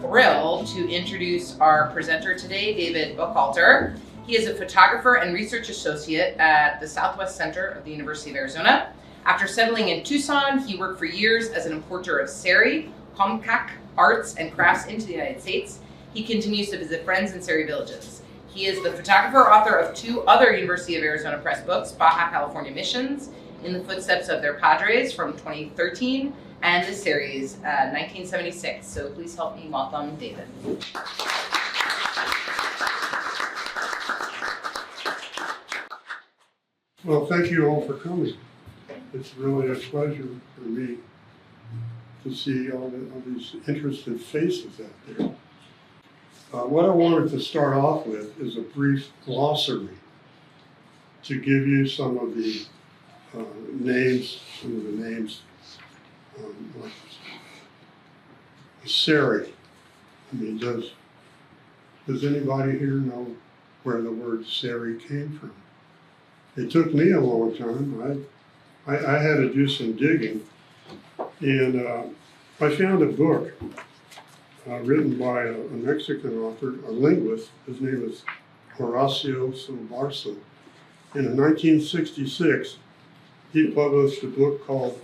thrilled to introduce our presenter today, David Burckhalter. He is a photographer and research associate at the Southwest Center of the University of Arizona. After settling in Tucson, he worked for years as an importer of Seri, Comcaac, arts and crafts into the United States. He continues to visit friends in Seri villages. He is the photographer, author of 2 other University of Arizona Press books, Baja California Missions, In the Footsteps of Their Padres from 2013, and the series 1976. So please help me welcome David. Well, thank you all for coming. It's really a pleasure for me to see all these interested faces out there. What I wanted to start off with is a brief glossary to give you some of the names, like Seri. I mean, does anybody here know where the word Seri came from? It took me a long time. I had to do some digging, and I found a book written by a Mexican author, a linguist. His name is Horacio Sobarzo. And in 1966, he published a book called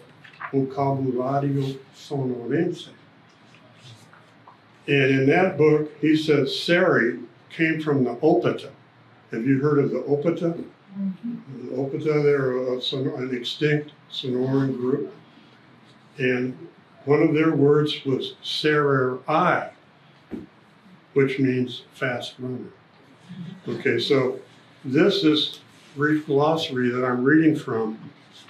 Vocabulario Sonorense. And in that book, he says Seri came from the Opata. Have you heard of the Opata? Mm-hmm. The Opata, they're an extinct Sonoran group. And one of their words was Seri, which means fast runner. Okay, so this brief glossary that I'm reading from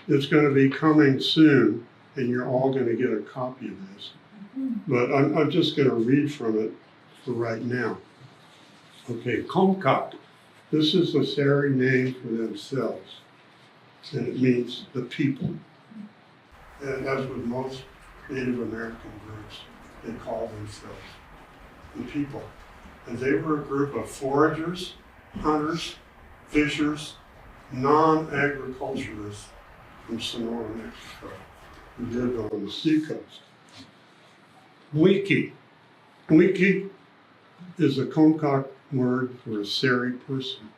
is going to be coming soon, and you're all going to get a copy of this. But I'm just going to read from it for right now. Okay, Comcaac. This is the Seri name for themselves, and it means the people. And as with most Native American groups, they call themselves the people. And they were a group of foragers, hunters, fishers, non-agriculturists from Sonora, Mexico, who lived on the seacoast. Wiki. Wiki is a Comcaac word for a Seri person.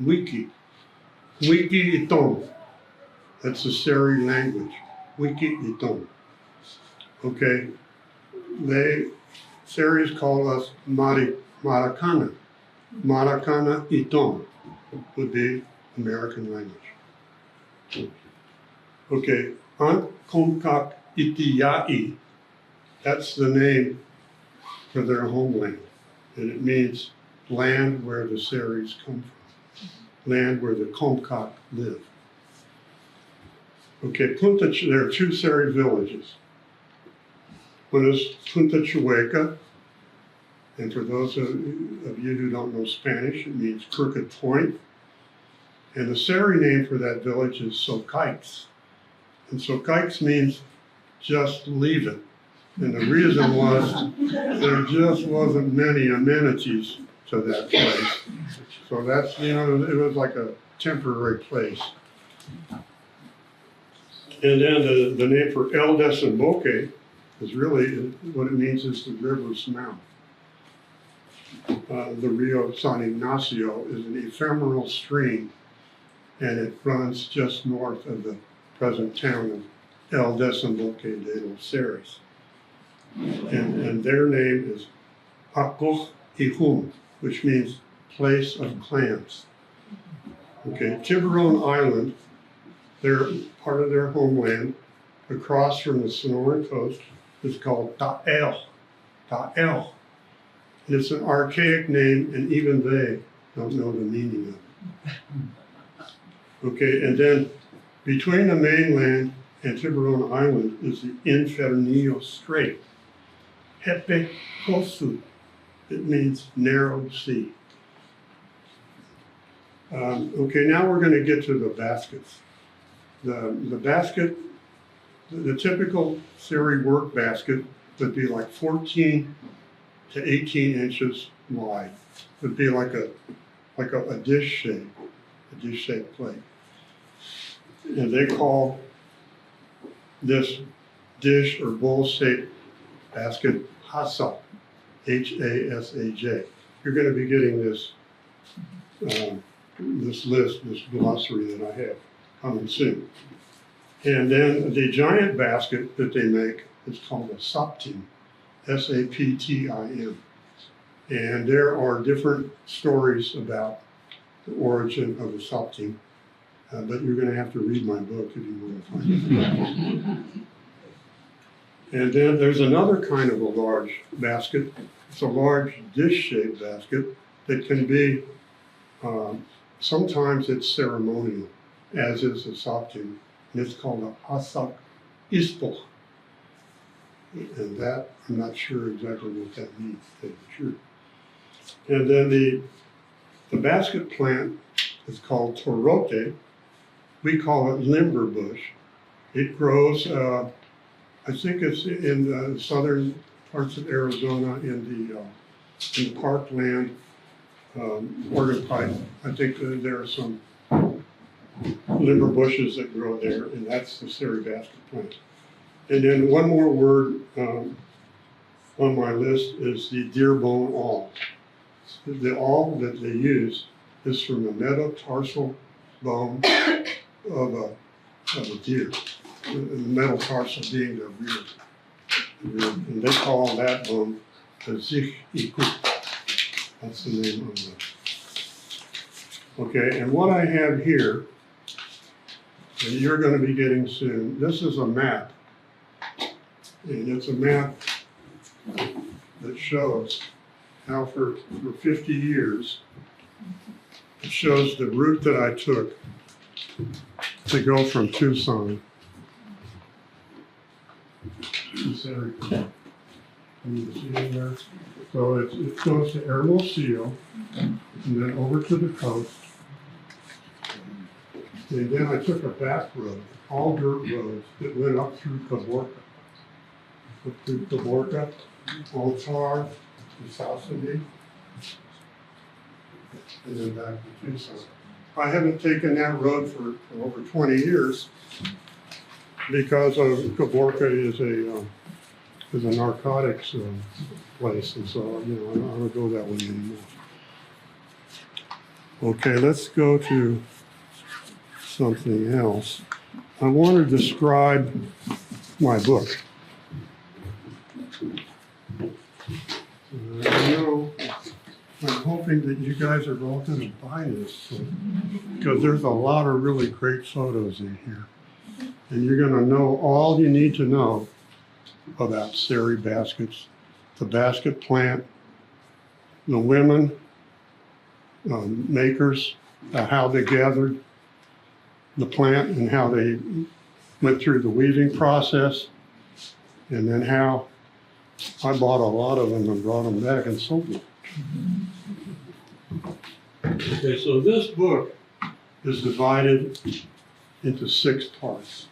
Wiki. Wiki iton. That's the Seri language. Wiki iton. Okay. Seris call us Maracana. Maracana iton would be American language. Okay. An Comcaac itiai. That's the name for their homeland. And it means land where the Seris come from. Land where the Comcaac live. Okay, there are 2 Seri villages. One is Punta Chueca, and for those of you who don't know Spanish, it means Crooked Point. And the Seri name for that village is Socaics. And Socaics means just leave it. And the reason was there just wasn't many amenities to that place. So that's, it was like a temporary place. And then the name for El Desemboque is really, what it means is the river's mouth. The Rio San Ignacio is an ephemeral stream, and it runs just north of the present town of El Desemboque de los Seris. And their name is Akoch Ihum, which means place of clams. Okay, Tiburon Island, part of their homeland, across from the Sonora coast, is called Ta'el. Ta'el. And it's an archaic name, and even they don't know the meaning of it. Okay, and then between the mainland and Tiburon Island is the Infernillo Strait. Hepe Kosu. It means narrow sea. Okay, now we're going to get to the baskets. The basket, the typical Seri work basket would be like 14 to 18 inches wide. It would be like a dish-shaped plate. And they call this dish or bowl-shaped basket hasa. H-A-S-A-J. You're going to be getting this this list, this glossary that I have coming soon. And then the giant basket that they make is called a saptim, S-A-P-T-I-M. And there are different stories about the origin of the saptim, but you're going to have to read my book if you want to find it. And then there's another kind of a large basket. It's a large dish-shaped basket that can be, sometimes it's ceremonial, as is the saptim, and it's called a asak ispoch. And that, I'm not sure exactly what that means, to tell you the truth. And then the basket plant is called torote. We call it limber bush. It grows, I think it's in the southern parts of Arizona in the parkland, Oregon Pike. I think there are some limber bushes that grow there, and that's the Seri basket plant. And then one more word on my list is the deer bone awl. The awl that they use is from the metatarsal bone of a deer. The metatarsal being the rear. And they call that bone the zich ikut. That's the name of the. Okay, and what I have here, and you're going to be getting soon, this is a map. And it's a map that shows how for 50 years, it shows the route that I took to go from Tucson to Seri Coast. Can you see it there? So it goes to Hermosillo, and then over to the coast. And then I took a back road, all dirt roads, that went up through Caborca. Up through Caborca, Altar, to Sassafras, and then back to Tucson. I haven't taken that road for over 20 years because Caborca is a narcotics place, and so I don't go that way anymore. Okay, let's go to something else. I want to describe my book. I'm hoping that you guys are all going to buy this book because there's a lot of really great photos in here. And you're going to know all you need to know about Seri baskets, the basket plant, the women, makers, how they gathered the plant and how they went through the weaving process, and then how I bought a lot of them and brought them back and sold them. Okay, so this book is divided into 6 parts.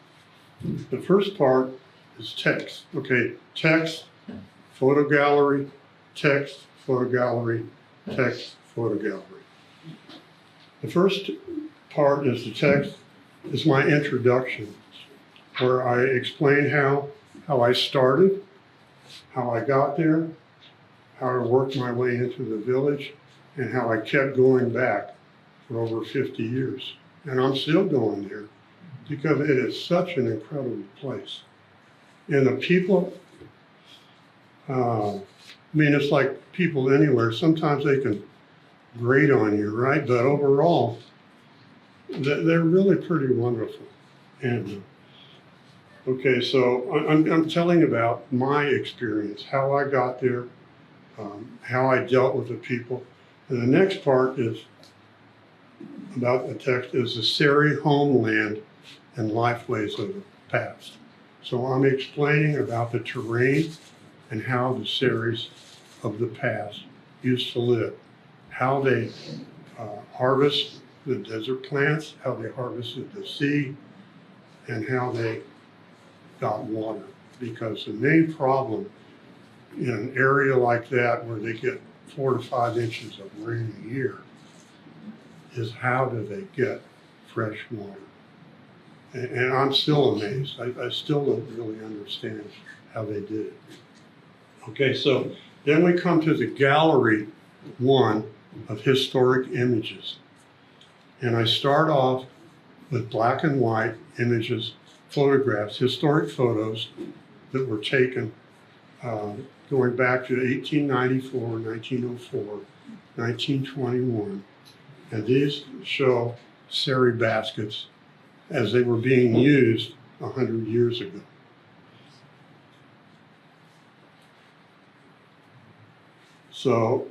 The first part is text. Okay, text, photo gallery, text, photo gallery, text, photo gallery. The first part is the text, is my introduction, where I explain how I started, how I got there, how I worked my way into the village, and how I kept going back for over 50 years. And I'm still going there because it is such an incredible place. And the people, it's like people anywhere. Sometimes they can grate on you, right? But overall, they're really pretty wonderful. And okay, so I'm telling about my experience, how I got there, how I dealt with the people. And the next part is about the text is the Seri homeland and lifeways of the past. So I'm explaining about the terrain and how the Seris of the past used to live, how they harvest the desert plants, how they harvested the sea, and how they got water. Because the main problem in an area like that where they get 4 to 5 inches of rain a year is how do they get fresh water? And I'm still amazed. I still don't really understand how they did it. Okay, so Then we come to the gallery one of historic images. And I start off with black and white images, photographs, historic photos that were taken going back to 1894, 1904, 1921. And these show Seri baskets as they were being used 100 years ago. So,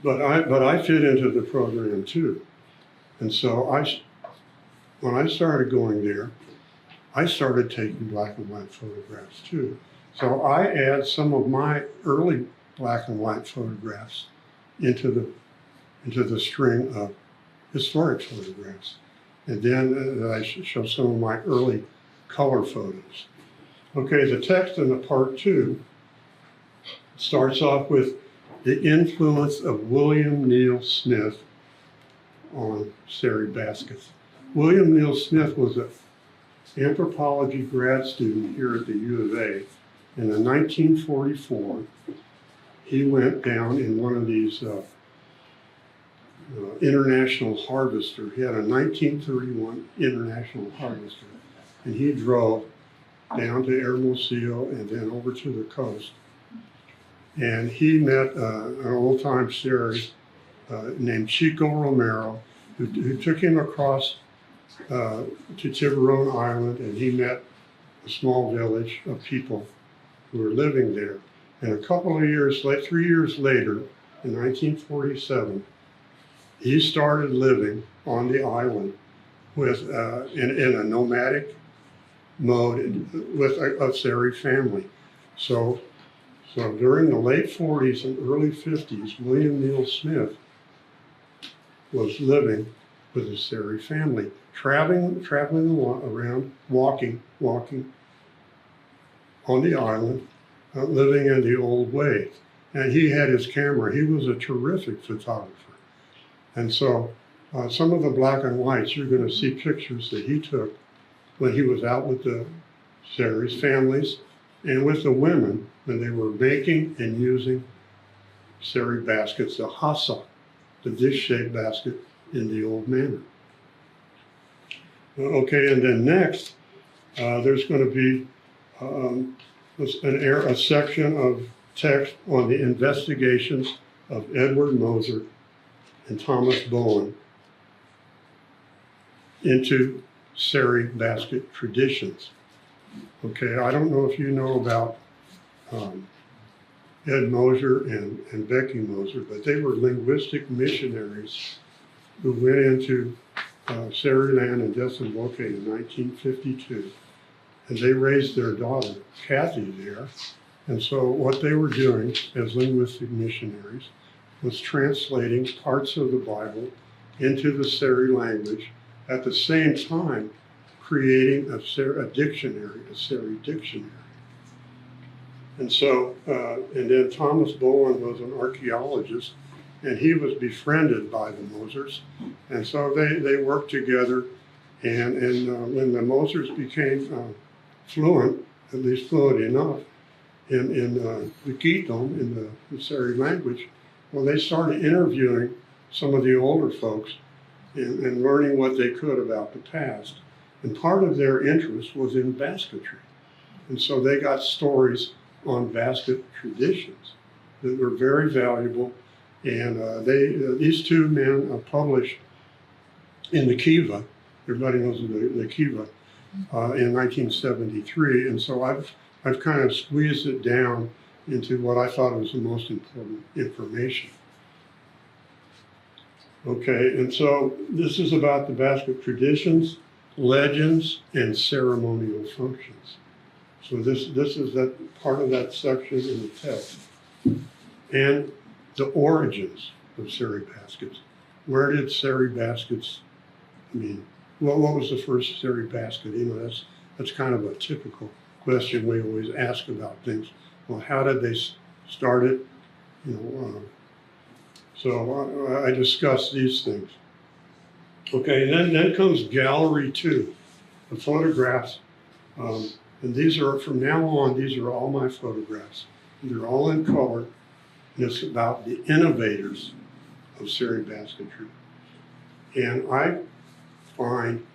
but I fit into the program too. And so when I started going there, I started taking black and white photographs too. So I add some of my early black and white photographs into the string of historic photographs. And then I show some of my early color photos. Okay, the text in the part 2 starts off with the influence of William Neal Smith on Seri baskets. William Neal Smith was an anthropology grad student here at the U of A. And in 1944, he went down in one of these international harvester. He had a 1931 international harvester, and he drove down to Hermosillo and then over to the coast. And he met an old-time Seri named Chico Romero, who took him across to Tiburon Island, and he met a small village of people who were living there. And a couple of years, 3 years later, in 1947, he started living on the island with in a nomadic mode with a Seri family. So during the late 40s and early 50s, William Neal Smith was living with a Seri family, traveling around, walking on the island, living in the old ways. And he had his camera. He was a terrific photographer. And so some of the black and whites, you're going to see pictures that he took when he was out with the Seri's families and with the women when they were making and using Seri baskets, the hassock, the dish-shaped basket in the old manner. Okay, and then next, there's going to be a section of text on the investigations of Edward Moser and Thomas Bowen into Seri basket traditions. Okay, I don't know if you know about Ed Moser and Becky Moser, but they were linguistic missionaries who went into Seri land in Desemboque in 1952. And they raised their daughter, Kathy, there. And so what they were doing as linguistic missionaries was translating parts of the Bible into the Seri language, at the same time creating a Seri dictionary. And so, and then Thomas Bowen was an archaeologist, and he was befriended by the Mosers. And so they worked together, and when the Mosers became fluent, at least fluent enough, in the Quiton, in the Seri language, well, they started interviewing some of the older folks and learning what they could about the past. And part of their interest was in basketry. And so they got stories on basket traditions that were very valuable. And these two men published in the Kiva, everybody knows the Kiva, in 1973. And so I've kind of squeezed it down into what I thought was the most important information. Okay, and so this is about the basket traditions, legends, and ceremonial functions. So this is that part of that section in the text. And the origins of Seri baskets. Where did Seri baskets, what was the first Seri basket? You know, that's kind of a typical question we always ask about things. Well, how did they start it? You know, so I discussed these things. Okay, then comes gallery 2, the photographs. And these are, from now on, these are all my photographs. They're all in color. And it's about the innovators of Seri basketry. And I find,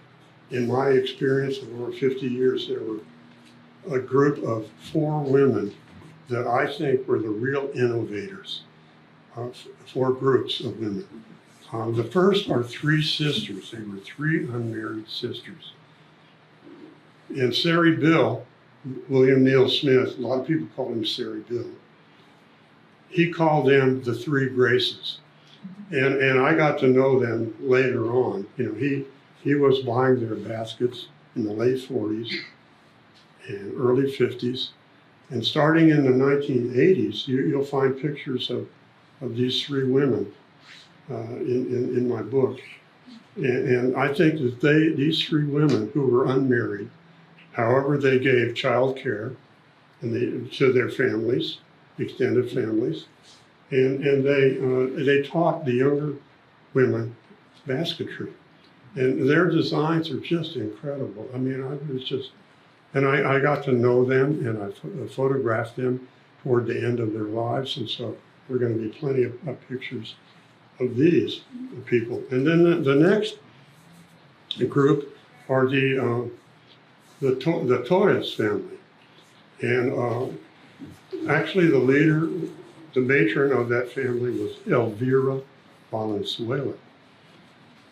in my experience of over 50 years, there were a group of 4 women that I think were the real innovators, 4 groups of women. The first are 3 sisters. They were 3 unmarried sisters. And Seri Bill, William Neal Smith, a lot of people call him Seri Bill, he called them the 3 Graces. And I got to know them later on. You know, he was buying their baskets in the late 40s and early 50s. And starting in the 1980s, you'll find pictures of these 3 women in my book. And I think that these 3 women who were unmarried, however they gave child care to their families, extended families, and they taught the younger women basketry. And their designs are just incredible. I mean, I got to know them, and I photographed them toward the end of their lives, and so there are going to be plenty of pictures of these people. And then the next group are the Torres family. And actually the leader, the matron of that family was Elvira Valenzuela.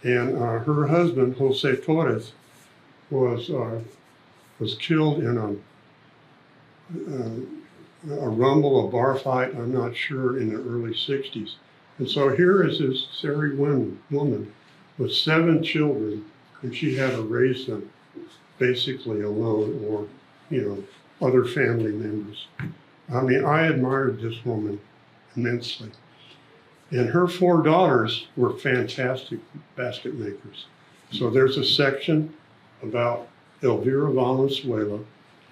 And her husband, Jose Torres, was killed in a rumble, a bar fight, I'm not sure, in the early 60s. And so here is this Seri woman with 7 children, and she had to raise them basically alone, or, you know, other family members. I mean, I admired this woman immensely. And her 4 daughters were fantastic basket makers. So there's a section about Elvira Valenzuela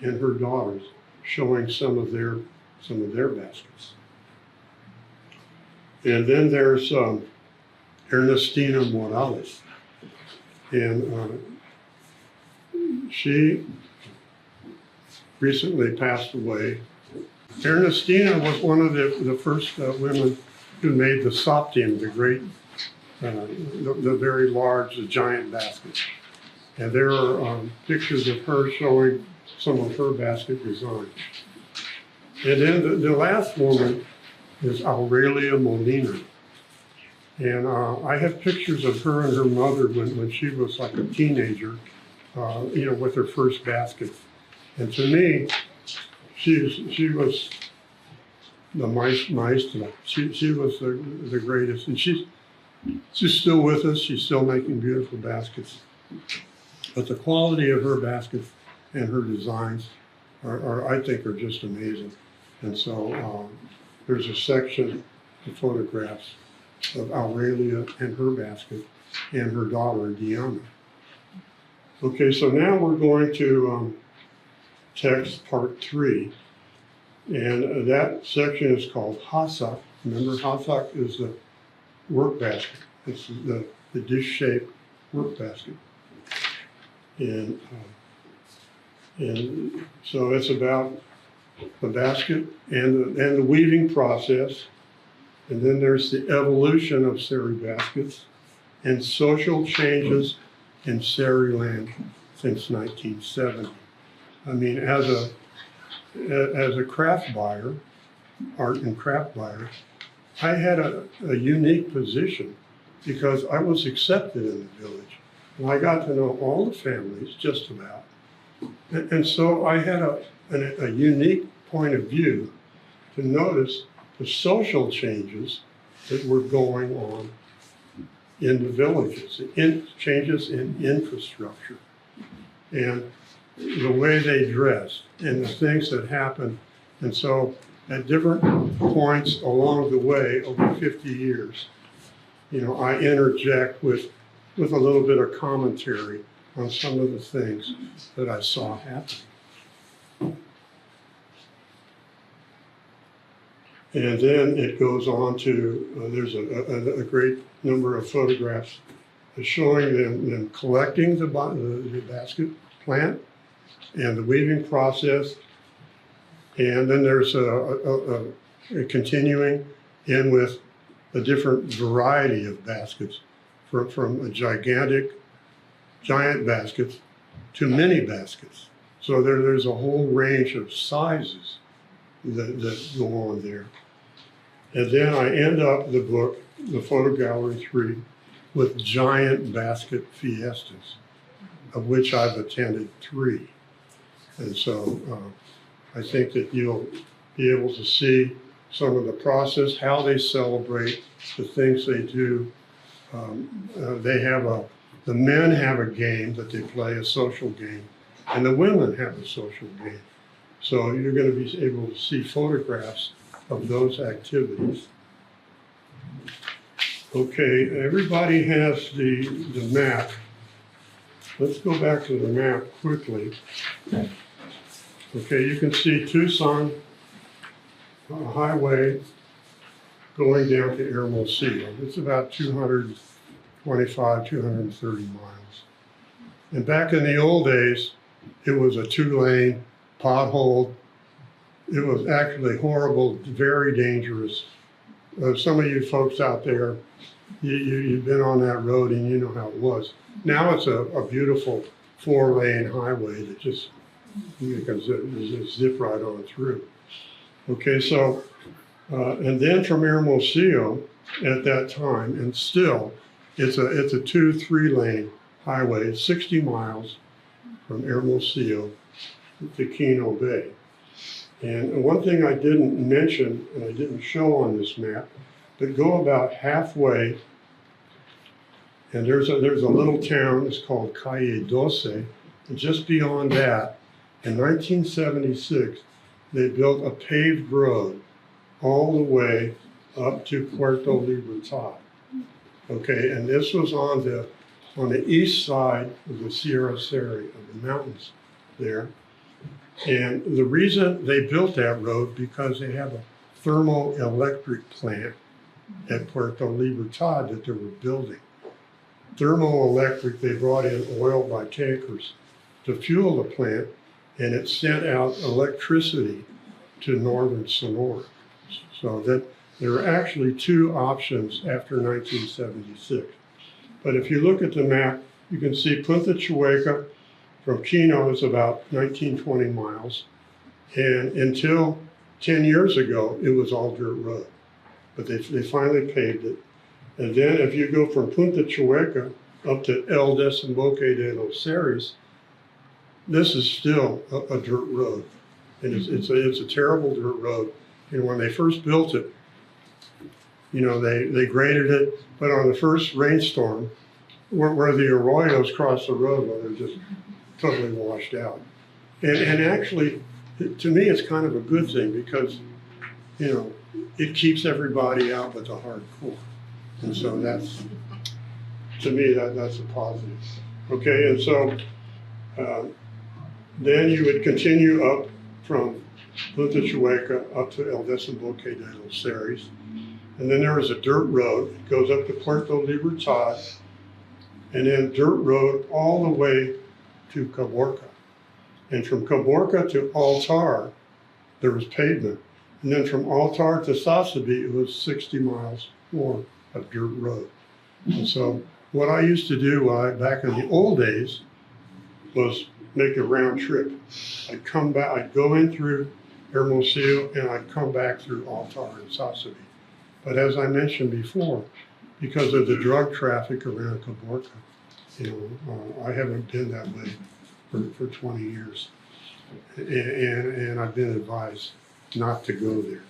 and her daughters showing some of their baskets. And then there's Ernestina Morales. And she recently passed away. Ernestina was one of the first women who made the Soptium, the great, the very large, the giant basket. And there are pictures of her showing some of her basket designs. And then the last woman is Aurelia Molina. And I have pictures of her and her mother when she was like a teenager, you know, with her first basket. And to me, she was the maestra. She was the greatest. And she's still with us. She's still making beautiful baskets. But the quality of her baskets and her designs I think, are just amazing. And so there's a section of photographs of Aurelia and her basket and her daughter, Diana. Okay, so now we're going to text part 3. And that section is called Hasak. Remember, Hasak is the work basket. It's the dish-shaped work basket. And so it's about the basket and the weaving process. And then there's the evolution of Seri baskets and social changes in Seri land since 1970. I mean, as a craft buyer, art and craft buyer, I had a unique position because I was accepted in the village. And I got to know all the families, just about. And so I had a unique point of view to notice the social changes that were going on in the villages, changes in infrastructure, and the way they dressed, and the things that happened. And so at different points along the way, over 50 years, you know, I interject with a little bit of commentary on some of the things that I saw happen. And then it goes on to, there's a great number of photographs showing them collecting the basket plant and the weaving process, And then there's a continuing in with a different variety of baskets, from a giant baskets to mini baskets. So there's a whole range of sizes that go on there. And then I end up the book, the Photo Gallery 3, with giant basket fiestas, of which I've attended 3. And so I think that you'll be able to see some of the process, how they celebrate, the things they do. The men have a game that they play, a social game, and the women have a social game. So you're going to be able to see photographs of those activities. Okay, everybody has the map. Let's go back to the map quickly. Okay, you can see Tucson highway going down to Hermosillo. It's about 225, 230 miles. And back in the old days, it was a 2-lane pothole. It was actually horrible, very dangerous. Some of you folks out there, you've been on that road and you know how it was. Now it's a beautiful 4-lane highway that just, you can zip right on through. Okay, so, and then from Hermosillo at that time, and still, it's a 2-3-lane highway. It's 60 miles from Hermosillo to Quino Bay. And one thing I didn't mention, and I didn't show on this map, but go about halfway, and there's a little town, it's called Calle 12, and just beyond that, in 1976, they built a paved road all the way up to Puerto Libertad. Okay, and this was on the east side of the Sierra Seri, of the mountains there. And the reason they built that road, because they have a thermoelectric plant at Puerto Libertad that they were building. Thermoelectric, they brought in oil by tankers to fuel the plant, and it sent out electricity to northern Sonora. So that there are actually 2 options after 1976. But if you look at the map, you can see Punta Chueca from Quino is about 19-20 miles. And until 10 years ago, it was all dirt road. But they finally paved it. And then if you go from Punta Chueca up to El Desemboque de los Seris, this is still a dirt road. And it's a terrible dirt road. And when they first built it, you know, they graded it, but on the first rainstorm, where the arroyos cross the road, well, they're just totally washed out. And actually, to me, it's kind of a good thing because, you know, it keeps everybody out but the hardcore. And so that's, to me, that's a positive. Okay, and so then you would continue up from Punta Chueca up to El Desemboque de los Seris. And then there is a dirt road. It goes up to Puerto Libertad, and then dirt road all the way to Caborca. And from Caborca to Altar, there was pavement. And then from Altar to Sasabe, it was 60 miles more of dirt road. And so what I used to do back in the old days was make a round trip. I'd come back, I'd go in through Hermosillo, and I'd come back through Altar and Sasabe. But as I mentioned before, because of the drug traffic around Caborca, you know, I haven't been that way for 20 years. And I've been advised not to go there.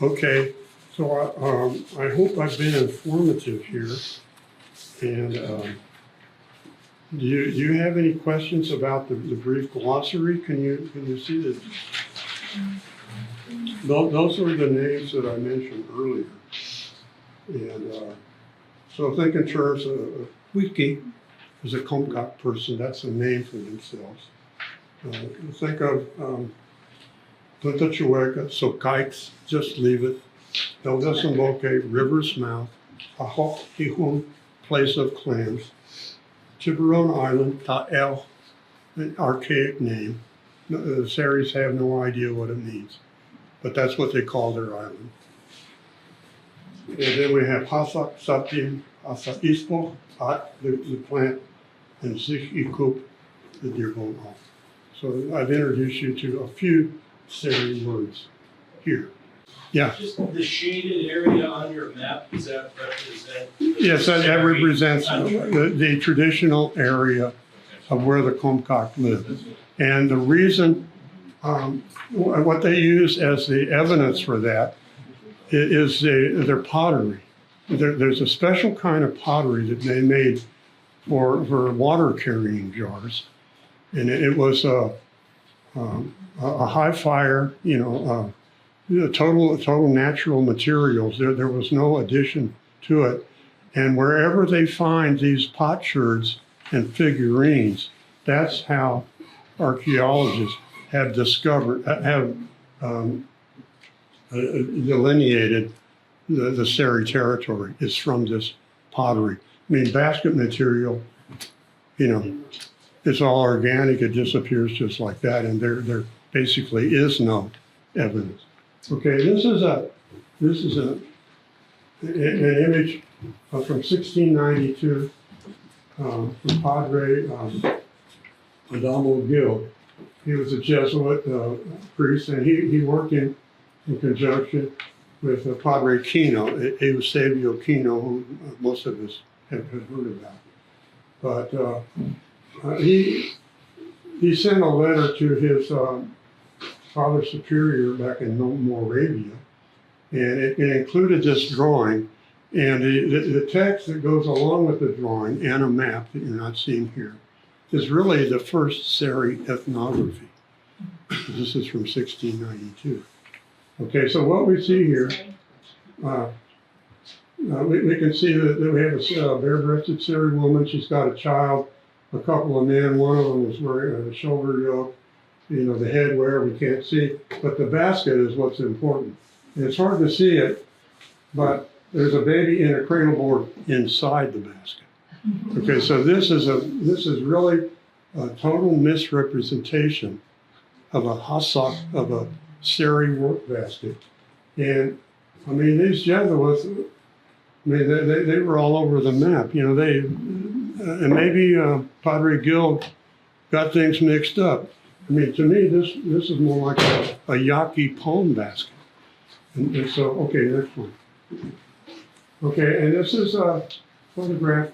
Okay, so I hope I've been informative here. And do you have any questions about the brief glossary? Can you see this? Those are the names that I mentioned earlier. And so think in terms of Wiki is a Comcaac person. That's a name for themselves. Think of Punta Chueca, so kikes, just leave it. El Desemboque, river's mouth. Ahok Hihun, place of clams. Tiburon Island, Ta'el, an archaic name. The Seris have no idea what it means, but that's what they call their island. And then we have Hasak Sapim, Hasa Ispo, At, the plant, and Zich Ikup, the deerbone off. So I've introduced you to a few Seri words here. Yeah. Just the shaded area on your map, does that represent? Yes, that represents the traditional area of where the Comcaac lived. And the reason, what they use as the evidence for that is their pottery. There's a special kind of pottery that they made for water carrying jars. And it was a high fire, total natural materials. There was no addition to it. And wherever they find these potsherds and figurines, that's how archaeologists have delineated the Seri territory is from this pottery. I mean, basket material, it's all organic. It disappears just like that, and there basically is no evidence. Okay, this is an image from 1692 from Padre Adamo Gil. He was a Jesuit priest, and he worked in conjunction with Padre Kino, Eusebio Kino, who most of us have heard about. But he sent a letter to his Father Superior back in Moravia, and it included this drawing, and the text that goes along with the drawing and a map that you're not seeing here is really the first Seri ethnography. This is from 1692. Okay, so what we see here, we can see that we have a bare-breasted Seri woman. She's got a child, a couple of men. One of them is wearing a shoulder yoke. The headwear we can't see, but the basket is what's important. And it's hard to see it, but there's a baby in a cradle board inside the basket. Okay, so this is really a total misrepresentation of a hasak, of a Seri work basket. And I mean, these Jesuits, they were all over the map. And maybe Padre Gil got things mixed up. I mean, to me, this is more like a yaki palm basket. And so, okay, next one. Okay, and this is a photograph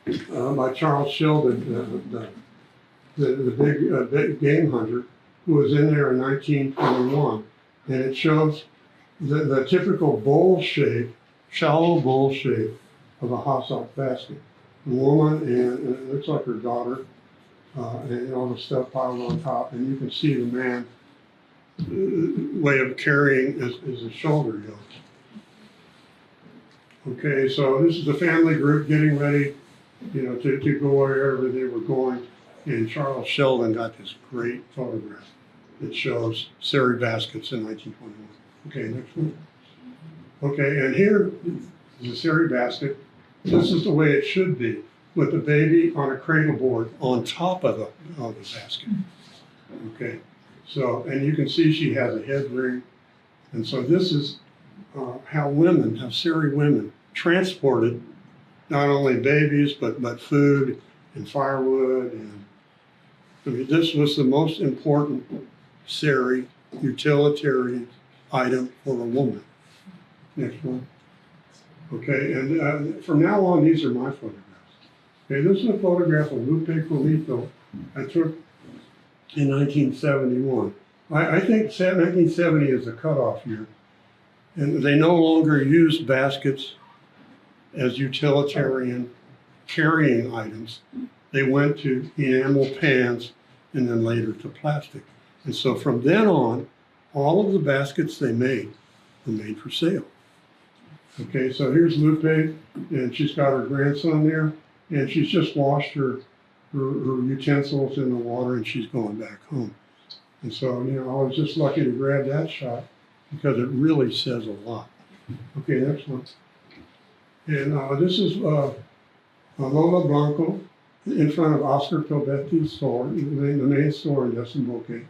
by Charles Sheldon, the big game hunter, who was in there in 1921. And it shows the typical bowl shape, shallow bowl shape of a hasak basket. A woman, and it looks like her daughter, and all the stuff piled on top, and you can see the man way of carrying is a shoulder yoke. Okay, so this is the family group getting ready, to go wherever they were going, and Charles Sheldon got this great photograph that shows Seri baskets in 1921. Okay, next one. Okay, and here is a Seri basket. This is the way it should be, with the baby on a cradle board on top of the basket. Okay, so, and you can see she has a head ring. And so this is how Seri women transported not only babies, but food and firewood. And I mean, this was the most important Seri utilitarian item for a woman. Next one. Okay, and from now on, these are my photographs. Okay, this is a photograph of Lupe Colito I took in 1971. I think 1970 is the cutoff year. And they no longer use baskets as utilitarian carrying items. They went to enamel pans and then later to plastic. And so from then on, all of the baskets they made were made for sale. Okay, so here's Lupe, and she's got her grandson there, and she's just washed her utensils in the water, and she's going back home. And so, I was just lucky to grab that shot because it really says a lot. Okay, next one. And this is Lola Blanco, in front of Oscar Tobetti's store, the main store in Tumamoc.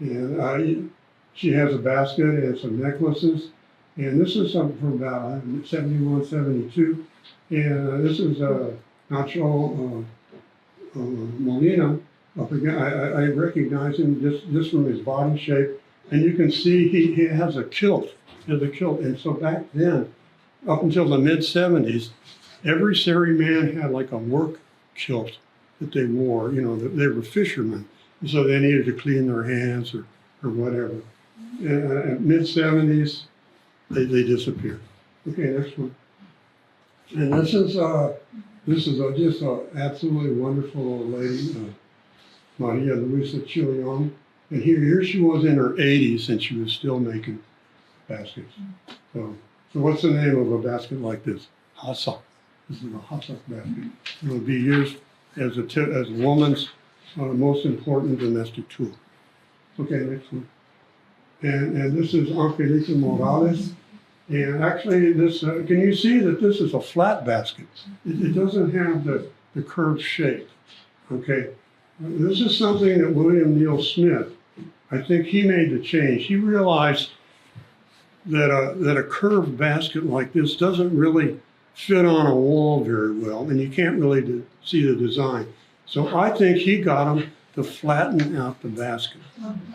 And she has a basket and some necklaces. And this is something from about 71, 72. And this is Nacho Molina. Up again. I recognize him just from his body shape. And you can see he has a kilt. And so back then, up until the mid-70s, every Seri man had like a work kilt that they wore. You know, they were fishermen. And so they needed to clean their hands or whatever. And mid-70s, they disappeared. Okay, next one. And this is just an absolutely wonderful old lady, Maria Luisa Chilion. And here she was in her 80s and she was still making baskets. So what's the name of a basket like this? Hassak. This is a hassak basket. It would be used as a woman's most important domestic tool. Okay, next one. And this is Angelica Morales. And actually, this can you see that this is a flat basket? It doesn't have the curved shape. Okay, this is something that William Neal Smith, I think he made the change. He realized that a curved basket like this doesn't really fit on a wall very well, and you can't really see the design. So I think he got him to flatten out the basket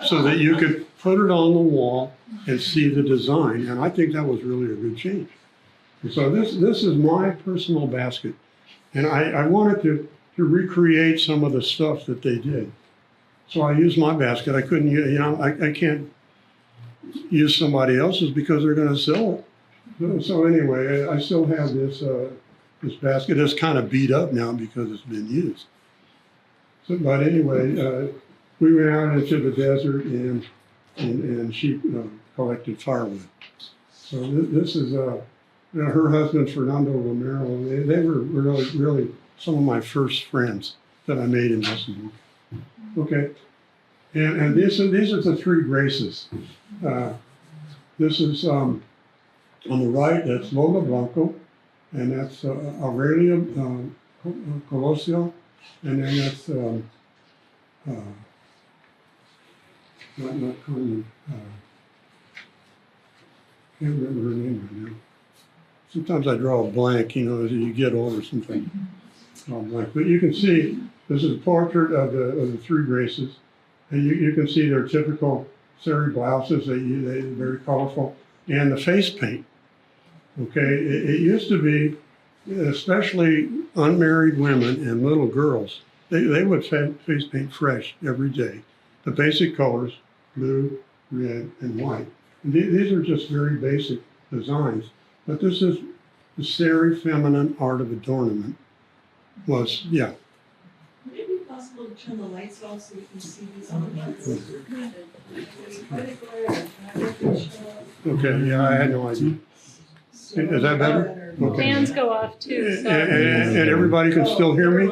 so that you could put it on the wall and see the design. And I think that was really a good change. And so this is my personal basket. And I wanted to recreate some of the stuff that they did. So I used my basket. I couldn't, I can't use somebody else's because they're going to sell it. So anyway, I still have this basket. It's kind of beat up now because it's been used. So, but anyway, we went out into the desert and she collected firewood. So this is her husband, Fernando Romero. They were really some of my first friends that I made in Mexico. Okay, and these are the three graces. This is on the right. That's Lola Blanco, and that's Aurelia Colosio. And then that's not Carmen. Can't remember her name right now. Sometimes I draw a blank, as you get older. Sometimes I draw a blank. But you can see this is a portrait of the three graces, and you can see their typical Seri blouses. They're very colorful, and the face paint. Okay, it used to be, especially unmarried women and little girls, they would face paint fresh every day. The basic colors, blue, red, and white. And these are just very basic designs. But this is the Seri feminine art of adornment. Would it be possible to turn the lights off so you can see these other lights? Okay, yeah, I had no idea. Is that better? Okay. Fans go off too. So. And everybody can still hear me?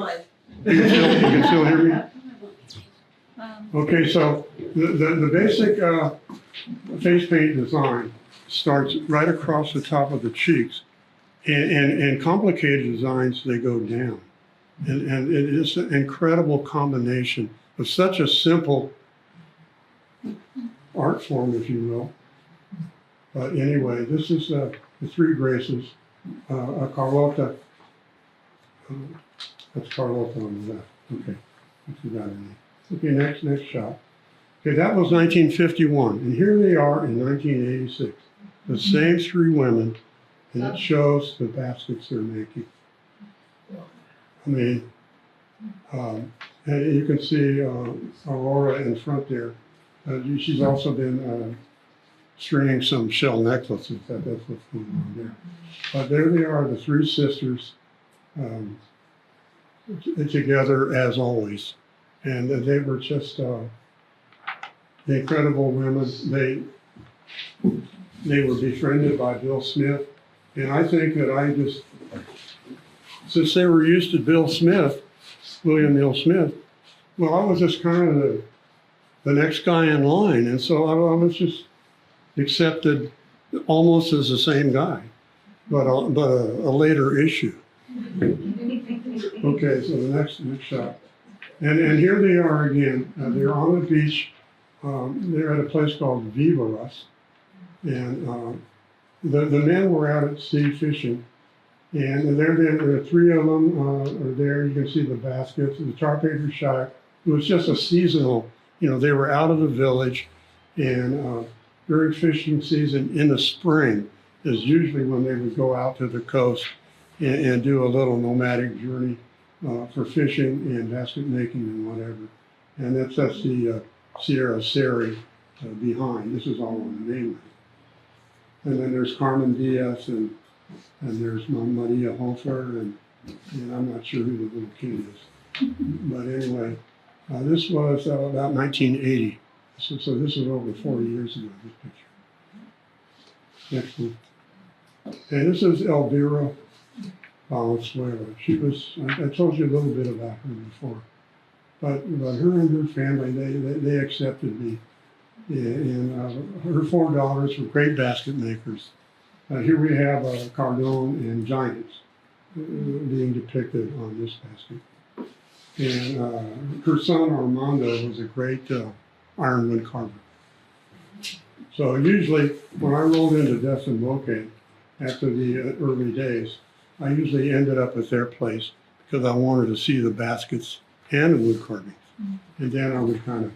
You can still hear me? Okay, so the basic face paint design starts right across the top of the cheeks. And complicated designs, they go down. And it is an incredible combination of such a simple art form, if you will. But anyway, this is the three graces. Carlota, that's Carlota on the left. Okay, I forgot her name. Okay, next shot. Okay, that was 1951, and here they are in 1986. The same three women, and it shows the baskets they're making. I mean, and you can see Aurora in front there. She's also been stringing some shell necklaces. That's what's going on there. But there they are, the three sisters, together as always. And they were just incredible women. They were befriended by Bill Smith. And I think that since they were used to Bill Smith, William Neal Smith, well, I was just kind of the next guy in line. And so I was just accepted almost as the same guy, but a later issue. Okay, so the next shot. And here they are again. They're on the beach. They're at a place called Vivaras. And the men were out at sea fishing. And there are three of them are there. You can see the baskets, the tar paper shack. It was just a seasonal, they were out of the village. And during fishing season in the spring is usually when they would go out to the coast and do a little nomadic journey for fishing and basket making and whatever. And that's the Sierra Seri behind. This is all on the mainland. And then there's Carmen Diaz and there's Maria Hofer and I'm not sure who the little kid is. But anyway, this was about 1980. So this is over 40 years ago, this picture. Next one. And this is Elvira Valenzuela. She was, I told you a little bit about her before. But her and her family, they accepted me. And her four daughters were great basket makers. Here we have Cardone and Giants being depicted on this basket. And her son Armando was a great ironwood carver. So usually when I rolled into David after the early days, I usually ended up at their place because I wanted to see the baskets and the wood carvings. And then I would kind of,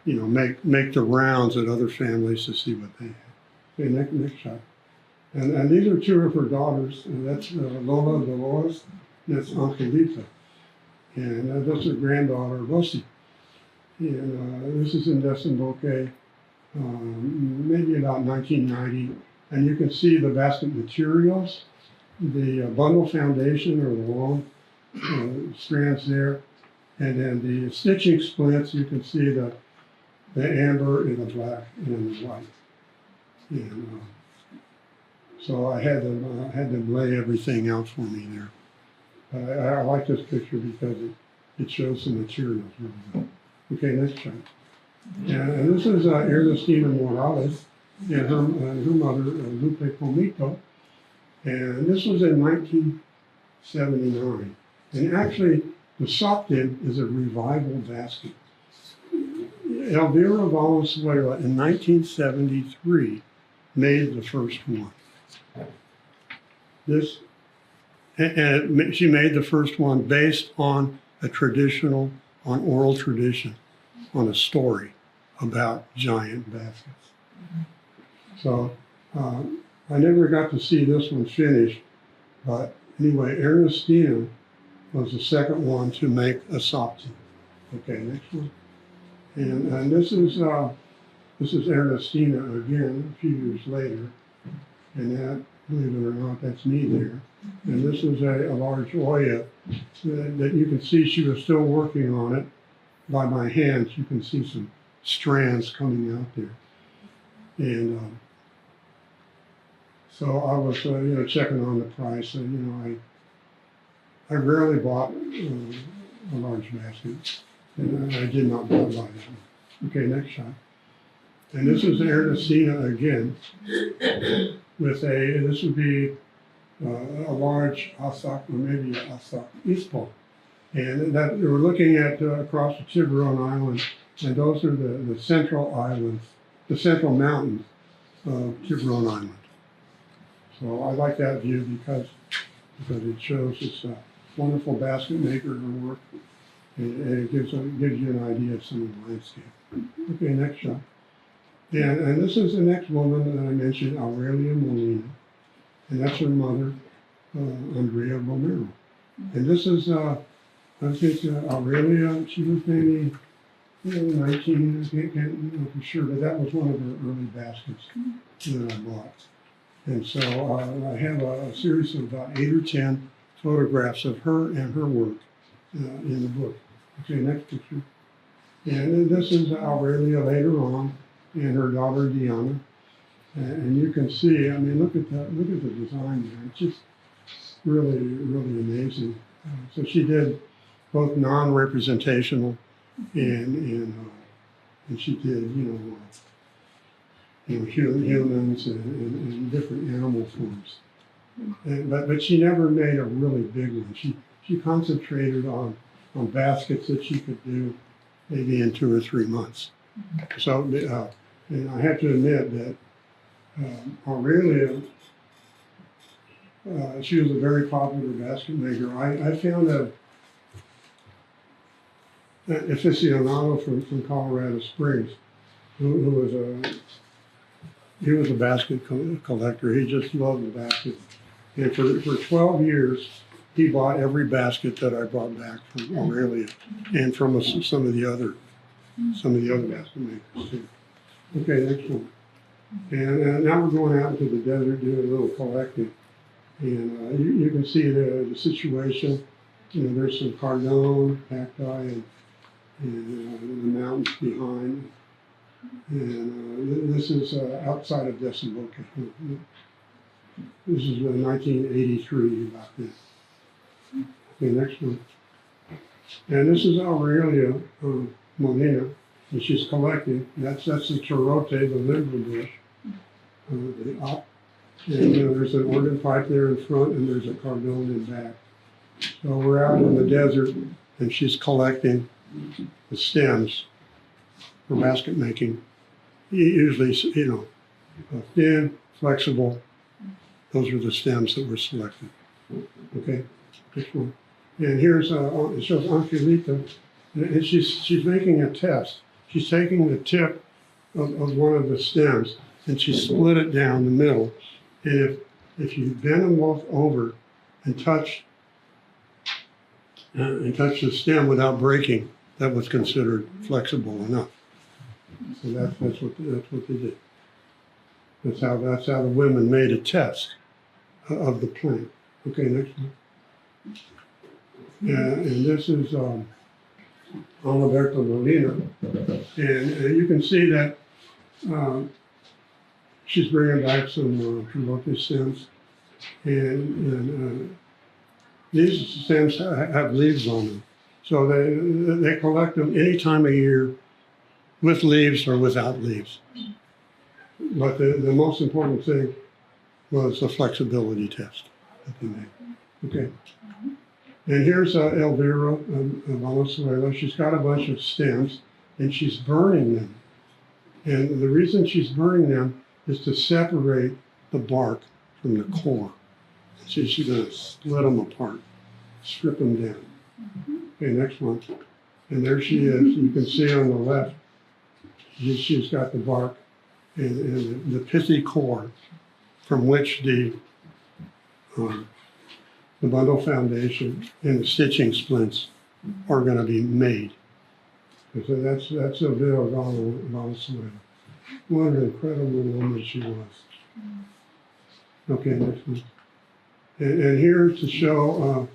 make the rounds at other families to see what they had. Okay, next shot. And these are two of her daughters. And that's Lola Dolores, and that's Angelita. And that's her granddaughter, Rosie. And this is in Desemboque, maybe about 1990. And you can see the basket materials, the bundle foundation or the long strands there. And then the stitching splints, you can see the amber and the black and the white. And so I had them lay everything out for me there. I like this picture because it shows the materials really well. Okay, next shot. And this is Ernestina Morales and her mother, Lupe Comito. And this was in 1979. And actually, the Soptin is a revival basket. Elvira Valenzuela in 1973 made the first one. And she made the first one based on on oral tradition, on a story about giant baskets. So I never got to see this one finished, but anyway, Ernestina was the second one to make a Soptin. Okay, next one. And this is Ernestina again, a few years later. And that, believe it or not, that's me there. And this is a large Oya that you can see she was still working on it. By my hands, you can see some strands coming out there. And so I was, checking on the price. And, I rarely bought a large basket. And I did not buy that one. Okay, next shot. And this is Ernestina again with this would be a large asak or maybe a asak ispo. And that we're looking at across the Tiburon Island, and those are the central islands, the central mountains of Tiburon Island. So I like that view because it shows this wonderful basket maker her work. And it gives you an idea of some of the landscape. Okay, next shot. And this is the next woman that I mentioned, Aurelia Molina. And that's her mother, Andrea Romero. And this is, I think Aurelia, she was maybe 19, I can't know for sure, but that was one of her early baskets that I bought. And so I have a series of about 8 or 10 photographs of her and her work in the book. Okay, next picture. And this is Aurelia later on, and her daughter Diana. And you can see, I mean, look at the design there. It's just really, really amazing. So she did both non-representational and she did, humans and different animal forms. But she never made a really big one. she concentrated on baskets that she could do maybe in 2 or 3 months. So, and I have to admit that Aurelia, she was a very popular basket maker. I found an aficionado from Colorado Springs who was a basket collector. He just loved the basket. And for 12 years, he bought every basket that I brought back from Aurelia and from some of the other basket makers too. Okay, next one. And now we're going out into the desert doing a little collecting. And you can see the situation. You know, there's some cardone, cacti, and the mountains behind. And this is outside of Desemboca. This is 1983 about this. Okay, next one. And this is Aurelia Molina, and she's collecting. That's the charote, the limber bush. And there's an organ pipe there in front, and there's a cardone in back. So we're out in the desert, and she's collecting the stems for basket making. Usually, you know, thin, flexible. Those are the stems that were selected. Okay, next one. And here's it shows Angelita, and she's making a test. She's taking the tip of one of the stems, and she split it down the middle. And if you bend them both over and touch the stem without breaking, that was considered flexible enough. So that's what they did. That's how the women made a test of the plant. Okay, next one. And this is Alberto Molina, and you can see that she's bringing back some Tumamoc stems, and these stems have leaves on them, so they collect them any time of year, with leaves or without leaves. But the most important thing was the flexibility test that they made. Okay. And here's Elvira Valenzuela. She's got a bunch of stems, and she's burning them. And the reason she's burning them is to separate the bark from the core. So she's going to split them apart, strip them down. Okay, next one. And there she is. You can see on the left, she's got the bark and the pithy core from which the bundle foundation and the stitching splints are going to be made. And so that's Elvira Valenzuela. What an incredible woman she was. Okay, next one. And here to show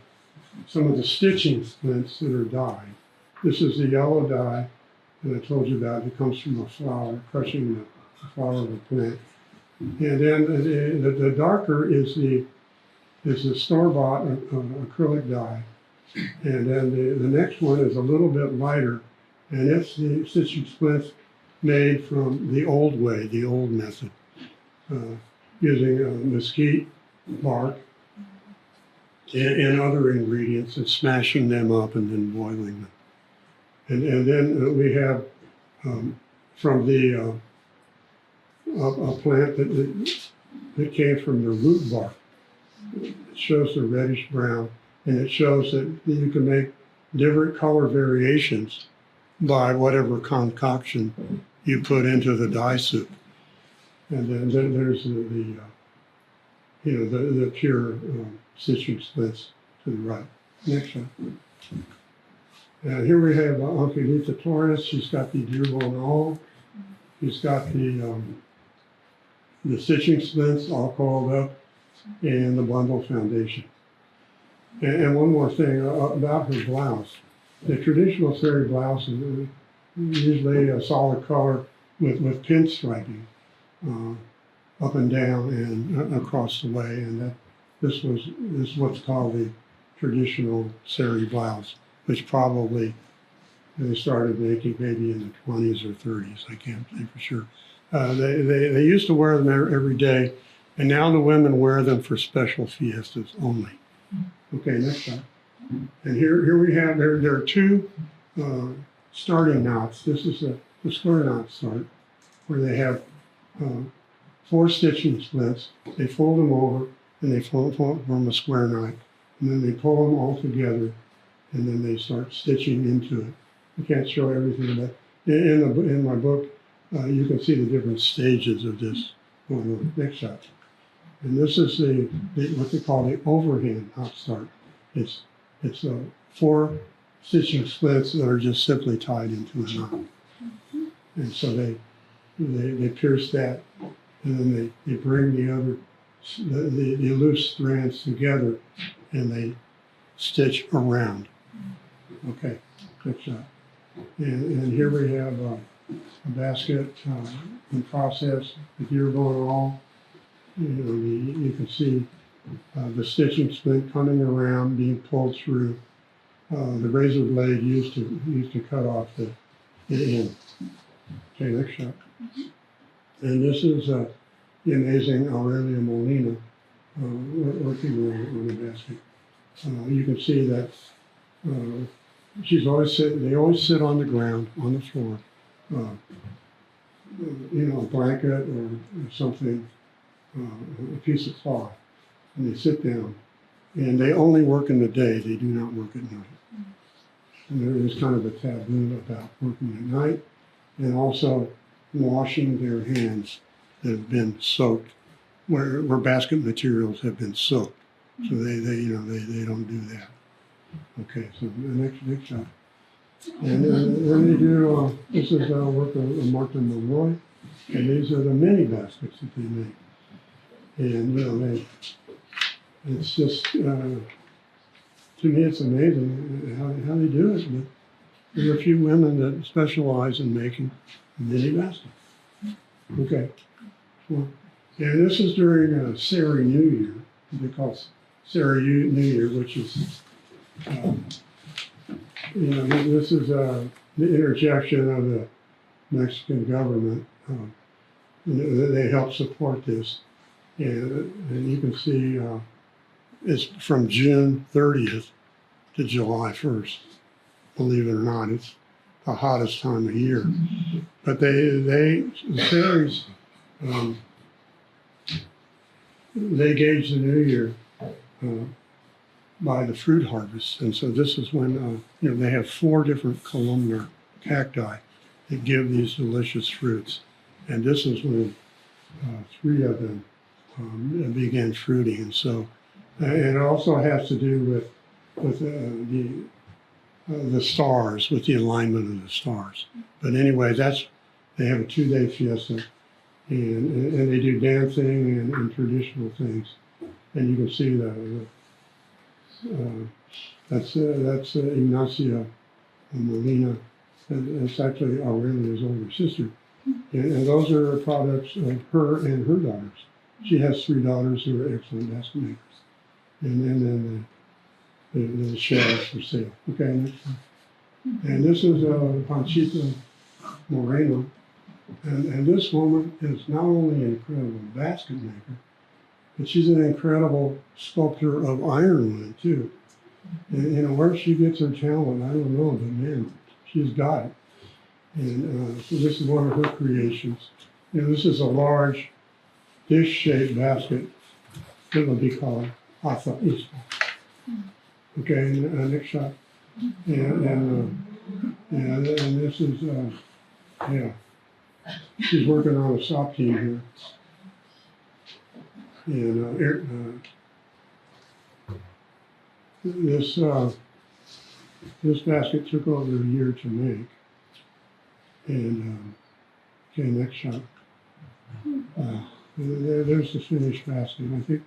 some of the stitching splints that are dyed. This is the yellow dye that I told you about. It comes from a flower, crushing the flower of a plant. And then the darker is the store-bought acrylic dye. And then the next one is a little bit lighter, and it's the stitching splints made from the old way, the old method, using mesquite bark and other ingredients and smashing them up and then boiling them. And then we have from the a plant that came from the root bark. It shows the reddish brown, and it shows that you can make different color variations by whatever concoction you put into the dye soup. And then there's the pure stitching splints to the right. Next one. And here we have Angelita Torres. She's got the deerbone awl. She's got the stitching splints all called up, and the bundle foundation. And one more thing about her blouse. The traditional Seri blouse is usually a solid color with pinstriping up and down and across the way. And this is what's called the traditional Seri blouse, which probably they started making maybe in the 20s or 30s. I can't say for sure. They used to wear them every day, and now the women wear them for special fiestas only. Okay, next slide. And here we have, there are two starting knots. This is the square knot start, where they have 4 stitching splits. They fold them over, and they form a square knot. And then they pull them all together, and then they start stitching into it. I can't show everything, but in my book, you can see the different stages of this going on. Next shot. And this is what they call the overhand knot start. It's 4 stitching splits that are just simply tied into a knot. And so they pierce that, and then they bring the loose strands together, and they stitch around. Okay, good shot. And here we have a basket in process. If you're going all, you can see the stitching split coming around, being pulled through. The razor blade used to cut off the end. Okay, next shot. And this is the amazing Aurelia Molina working on the basket. You can see that she's always they always sit on the ground, on the floor, a blanket or something, a piece of cloth, and they sit down. And they only work in the day, they do not work at night. And there is kind of a taboo about working at night, and also washing their hands that have been soaked, where basket materials have been soaked. So they don't do that. Okay, so the next shot. And then they do, this is work of Martin Monroy, and these are the mini baskets that they make. And it's just, to me it's amazing how they do it, but there are a few women that specialize in making mini baskets. Okay, well, and this is during Seri New Year, because Seri New Year, which is, this is the interjection of the Mexican government. They help support this, and you can see it's from June 30th to July 1st. Believe it or not, it's the hottest time of year. But the Seris, they gauge the new year by the fruit harvest. And so this is when, they have 4 different columnar cacti that give these delicious fruits. And this is when 3 of them began fruiting. And so it also has to do with the stars, with the alignment of the stars. But anyway, they have a 2-day fiesta, and they do dancing and traditional things. And you can see that's Ignacia Molina, and it's actually Aurelia's older sister. And those are products of her and her daughters. She has 3 daughters who are excellent basket makers. And then the shells for sale. Okay, next one. And this is Panchita Moreno. And this woman is not only an incredible basket maker, but she's an incredible sculptor of ironwood too. And where she gets her talent, I don't know, but man, she's got it. And so this is one of her creations. This is a large dish-shaped basket that will be called Asa Isla. Okay, next shot. And this is, she's working on a sock team here. And this basket took over a year to make. And okay, next shot. There's the finished basket. I think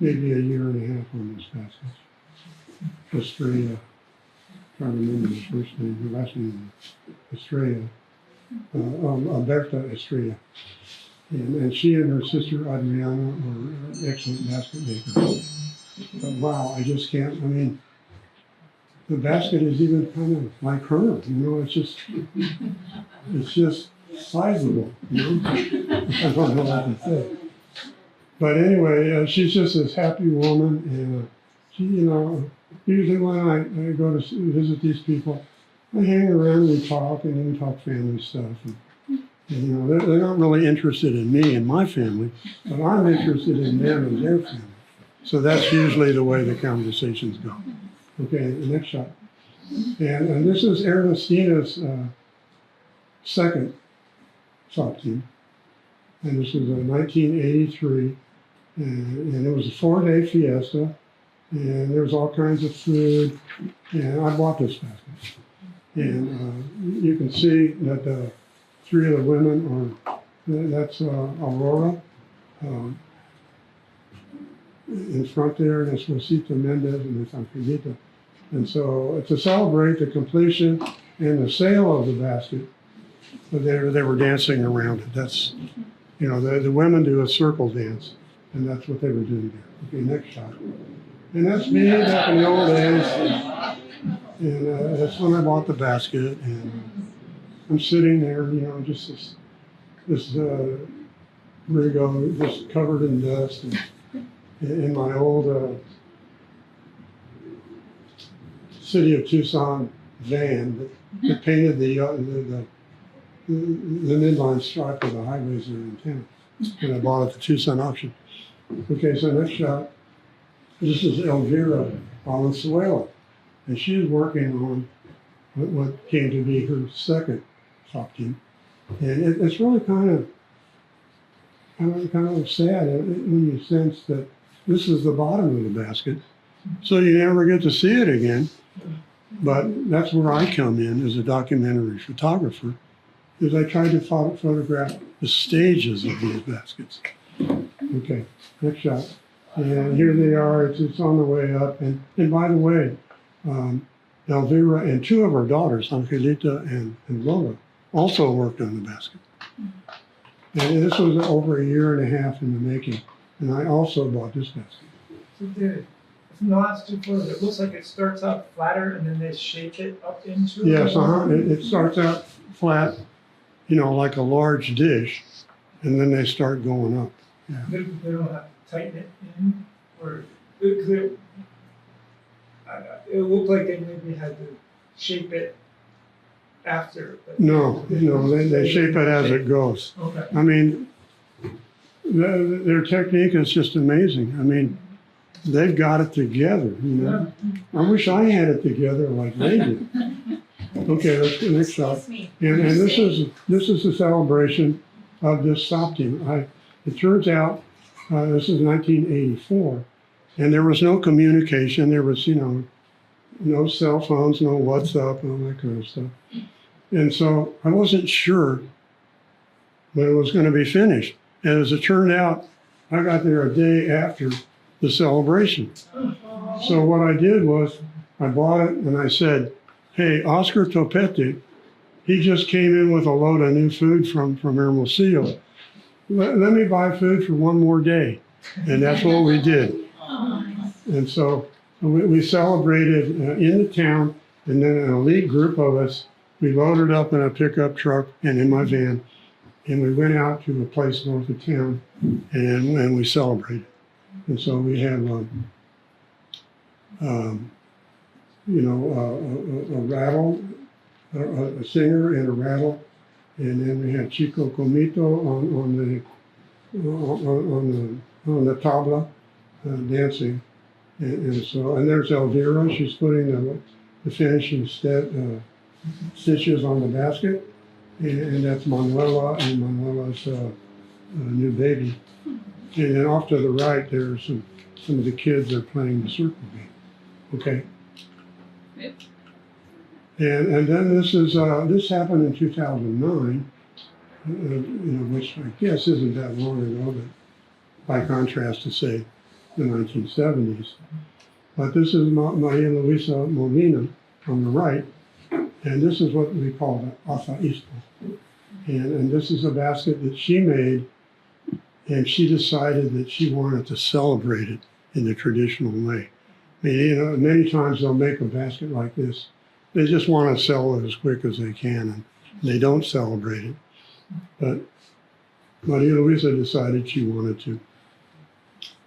maybe a year and a half on this basket. Estrella, trying to remember the first name, the last name, Estrella, Alberta Estrella. And she and her sister Adriana are excellent basket makers. But wow, I just can't, the basket is even kind of like her, it's just sizable, I don't know what to say. But anyway, she's just this happy woman, and usually when I go to visit these people, I hang around and we talk and then talk family stuff. And they're not really interested in me and my family, but I'm interested in them and their family. So that's usually the way the conversations go. Okay, the next shot. And this is Ernestina's second soccer team. And this was 1983. And it was a 4-day fiesta. And there was all kinds of food. And I bought this basket. And you can see that 3 of the women are, that's Aurora. In front there, and it's Rosita Mendez and it's Angelita. And so to celebrate the completion and the sale of the basket, they were dancing around it. That's, the women do a circle dance, and that's what they were doing there. Okay, next shot. And that's me back in the old days. And that's when I bought the basket, and I'm sitting there, just this Rigo just covered in dust. And, in my old City of Tucson van that painted the midline stripe of the highways that are in town. And I bought it at the Tucson auction. Okay, so next shot. This is Elvira Valenzuela. And she was working on what came to be her second top team. And it's really kind of sad when you sense that this is the bottom of the basket, so you never get to see it again. But that's where I come in as a documentary photographer, is I try to photograph the stages of these baskets. Okay, next shot. And here they are, it's on the way up. And by the way, Elvira and 2 of her daughters, Angelita and Lola, also worked on the basket. And this was over 1.5 years in the making. And I also bought this basket. So the knots too close. It looks like it starts out flatter and then they shape it up into. Yes, it starts out flat, like a large dish, and then they start going up. Yeah. They don't have to tighten it in, or it looked like they maybe had to shape it after. No, they shape it as it goes. Okay. I mean, their technique is just amazing. I mean, they've got it together, I wish I had it together like they did. Okay, let's get the next shot. And this is the celebration of this stop team. It turns out this is 1984, and there was no communication. There was, no cell phones, no WhatsApp, and all that kind of stuff. And so I wasn't sure when it was going to be finished. And as it turned out, I got there a day after the celebration. So what I did was I bought it and I said, hey, Oscar Topete, he just came in with a load of new food from Hermosillo. Let me buy food for 1 more day. And that's what we did. And so we celebrated in the town, and then an elite group of us, we loaded up in a pickup truck and in my van, and we went out to a place north of town, and we celebrated. And so we have, a rattle, a singer and a rattle, and then we had Chico Comito on the tabla dancing, and there's Elvira. She's putting the finishing stitches on the basket. And that's Manuela and Manuela's new baby. And then off to the right, there's some of the kids are playing the circle game. Okay. Yep. And then this happened in 2009, which I guess isn't that long ago, but by contrast to say the 1970s. But this is Maria Luisa Molina on the right. And this is what we call the azaísmo. And this is a basket that she made, and she decided that she wanted to celebrate it in the traditional way. I mean, many times they'll make a basket like this. They just want to sell it as quick as they can, and they don't celebrate it. But Maria Luisa decided she wanted to.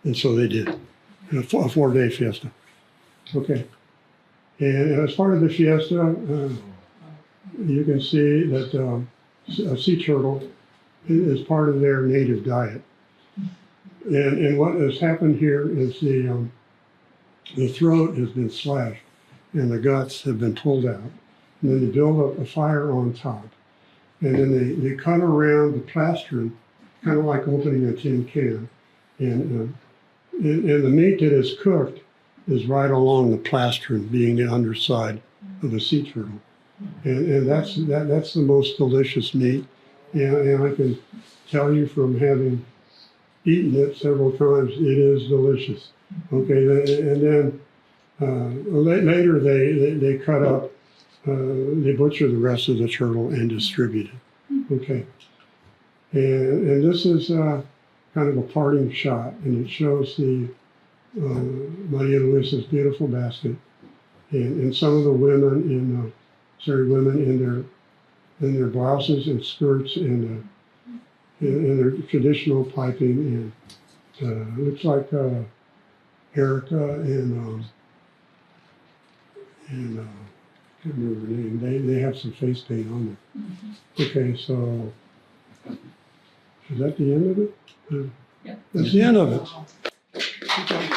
And so they did, in a 4-day fiesta. Okay. And as part of the fiesta, you can see that a sea turtle is part of their native diet. And what has happened here is the throat has been slashed and the guts have been pulled out. And then they build up a fire on top. And then they cut around the plastron, kind of like opening a tin can. And the meat that is cooked is right along the plastron, being the underside of a sea turtle. And that's the most delicious meat. And I can tell you from having eaten it several times, it is delicious. Okay, and then later they cut up, they butcher the rest of the turtle and distribute it. Okay, and this is kind of a parting shot, and it shows the Maria Luisa's beautiful basket, and some of the women in Seri women in their blouses and skirts and in their traditional piping, and looks like Erica and I can't remember her name. They have some face paint on them. Okay, so is that the end of it? Yeah. That's the end of it. Okay.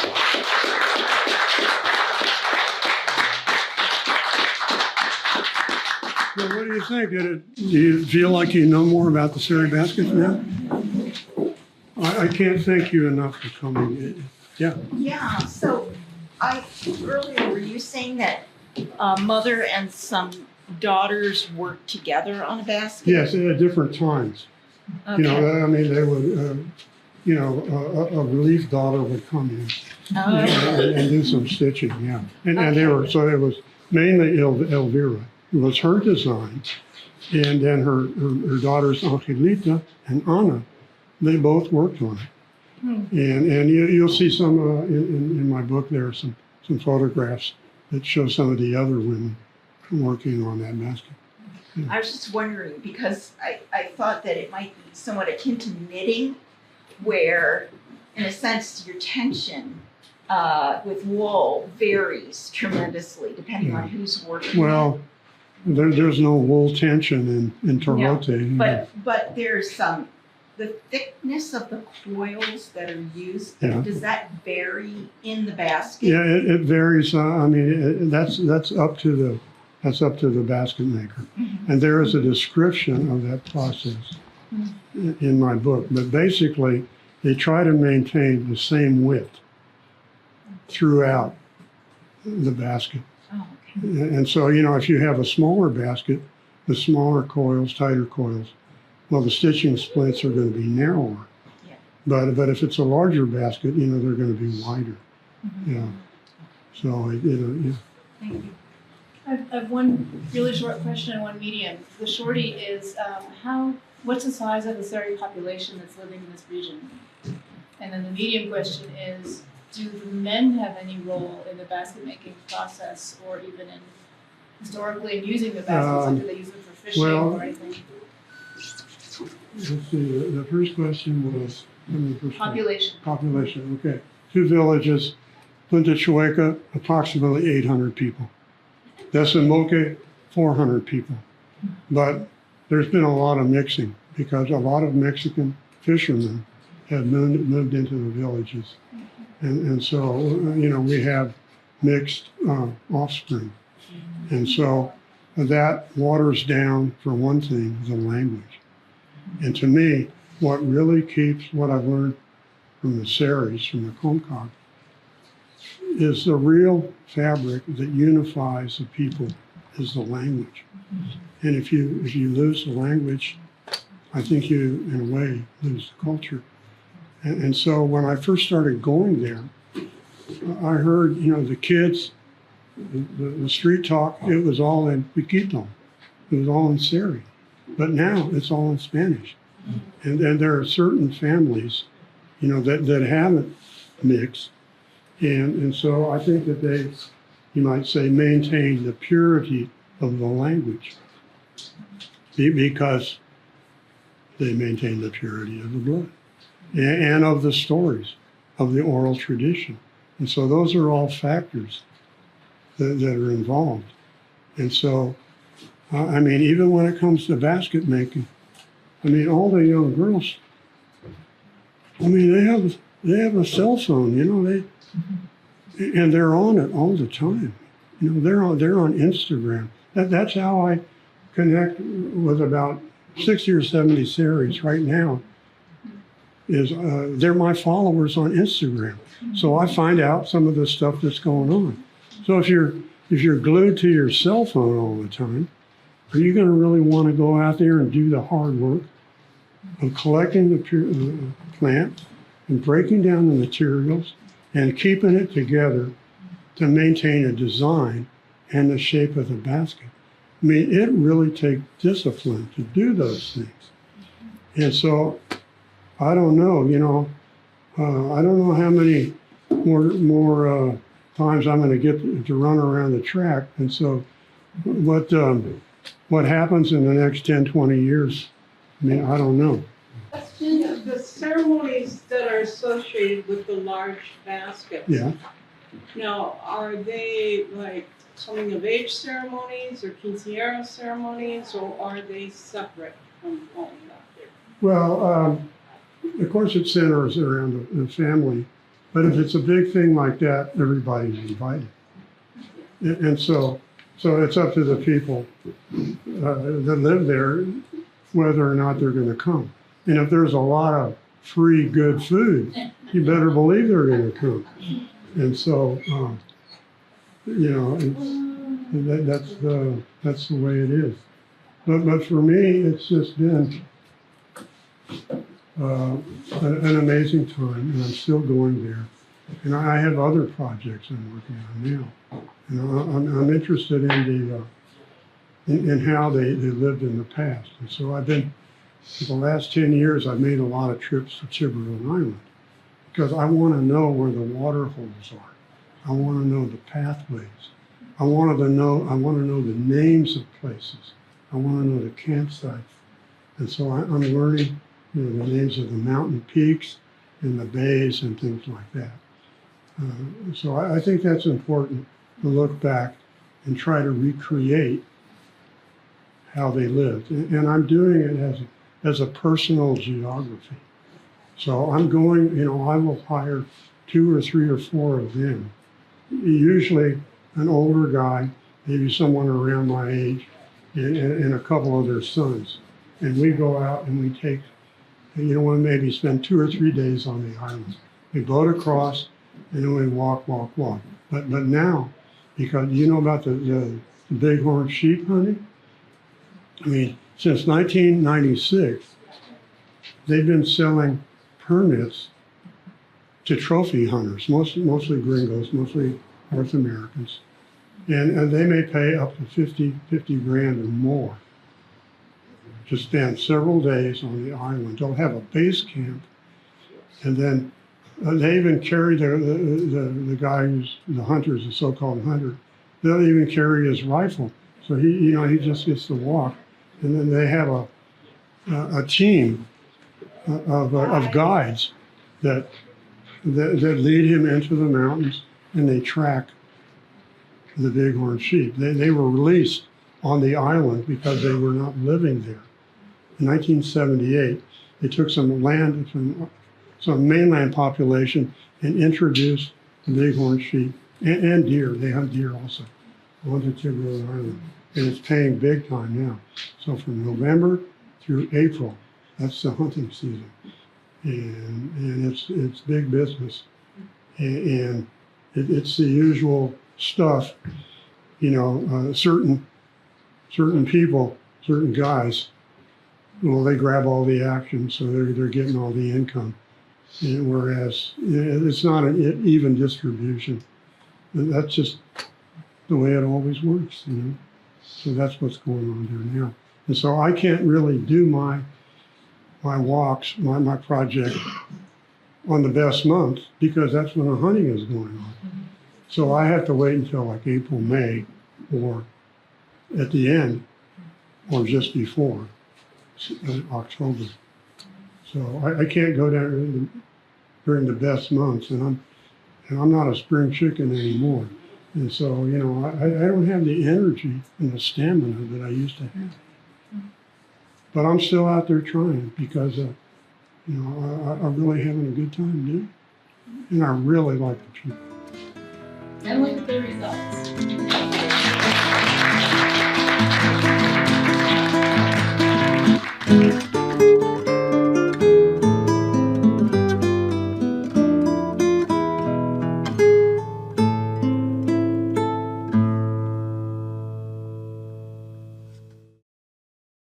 So what do you think? Do you feel like you know more about the Seri basket now? I can't thank you enough for coming. Yeah. Yeah, so earlier were you saying that mother and some daughters worked together on a basket? Yes, at different times. Okay. You know, I mean, they would, a relief daughter would come in and do some stitching, yeah. And they were, so it was mainly Elvira. It was her design. And then her daughters, Angelita and Ana, they both worked on it. And you'll see some, in my book, there are some photographs that show some of the other women working on that basket. I was just wondering, because I thought that it might be somewhat akin to knitting, where, in a sense, your tension with wool varies tremendously depending on who's working. Well, there's no wool tension in Torote. But there's the thickness of the coils that are used. Yeah. Does that vary in the basket? Yeah, it varies. I mean, that's up to the basket maker, and there is a description of that process in my book. But basically, they try to maintain the same width throughout the basket. Oh, okay. And so, if you have a smaller basket with smaller coils, tighter coils, well, the stitching splits are going to be narrower. Yeah. But if it's a larger basket, they're going to be wider. Yeah. So yeah. Thank you. I have one really short question and one medium. The shorty is what's the size of the Seri population that's living in this region? And then the medium question is, do the men have any role in the basket making process, or even in historically in using the baskets? Like, do they use them for fishing or anything? Let's see. The first question was Population. Population. Okay. 2 villages. Punta Chueca, approximately 800 people. Desamoke, 400 people. But there's been a lot of mixing because a lot of Mexican fishermen have moved into the villages. And so, we have mixed offspring. And so that waters down, for one thing, the language. And to me, what really keeps what I've learned from the Seris, from the Comcaac, is the real fabric that unifies the people is the language. And if you lose the language, I think you, in a way, lose the culture. And so when I first started going there, I heard, the kids, the street talk, it was all in Piquito. It was all in Seri. But now it's all in Spanish. And there are certain families, that haven't mixed. And so I think that they, you might say, maintain the purity of the language because they maintain the purity of the blood and of the stories of the oral tradition. And so those are all factors that are involved. And so, I mean, even when it comes to basket making, I mean, all the young girls, I mean, they have a cell phone, you know, and they're on it all the time. You know, they're on Instagram. That's how I connect with about 60 or 70 series right now. Is they're my followers on Instagram, so I find out some of the stuff that's going on. So if you're glued to your cell phone all the time, are you going to really want to go out there and do the hard work of collecting the plant and breaking down the materials and keeping it together to maintain a design and the shape of the basket? I mean, it really takes discipline to do those things. And so, I don't know, you know, I don't know how many more times I'm going to get to run around the track. And so, what happens in the next 10, 20 years, I mean, I don't know. The ceremonies that are associated with the large baskets. Yeah. Now, are they like coming of age ceremonies or quinceañera ceremonies, or are they separate from all of that? Well, of course, it centers around the family, but if it's a big thing like that, everybody's invited. And so it's up to the people that live there whether or not they're going to come. And if there's a lot of free, good food, you better believe they're going to come. And so, you know, that's the way it is. But for me, it's just been an amazing time, and I'm still going there. And I have other projects I'm working on now. And I'm interested in how they lived in the past. And so I've been, for the last 10 years, I've made a lot of trips to Tiburon Island because I want to know where the water holes are. I want to know the pathways. I want to know the names of places. I want to know the campsites. And so I'm learning, you know, the names of the mountain peaks and the bays and things like that. So I think that's important to look back and try to recreate how they lived. And I'm doing it as a personal geography. So I'm going, you know, I will hire 2 or 3 or 4 of them. Usually an older guy, maybe someone around my age, and a couple of their sons. And we go out and we take, you know, we maybe spend 2 or 3 days on the island. We boat across and then we walk. But now, because you know about the bighorn sheep hunting? I mean, since 1996, they've been selling permits to trophy hunters, mostly gringos, mostly North Americans. And they may pay up to 50 grand or more to spend several days on the island. They'll have a base camp, and then they even carry the guy who's the hunter, the so-called hunter. They'll even carry his rifle, so he just gets to walk. And then they have a team of guides that lead him into the mountains, and they track the bighorn sheep. They were released on the island because they were not living there. In 1978, they took some land from some mainland population and introduced the bighorn sheep and deer. They hunt deer also onto Tiburon Island. And it's paying big time now. So from November through April, that's the hunting season. And it's big business. And it's the usual stuff, you know, certain people, certain guys, well, they grab all the action, so they're getting all the income. And whereas it's not an even distribution. That's just the way it always works, you know. So that's what's going on there now. And so I can't really do my walks, my project on the best month because that's when the hunting is going on. So I have to wait until like April, May, or at the end, or just before October. So I can't go down during the best months, and I'm not a spring chicken anymore. And so, you know, I don't have the energy and the stamina that I used to have. But I'm still out there trying because, you know, I'm really having a good time doing it. And I really like the people. And look at the results.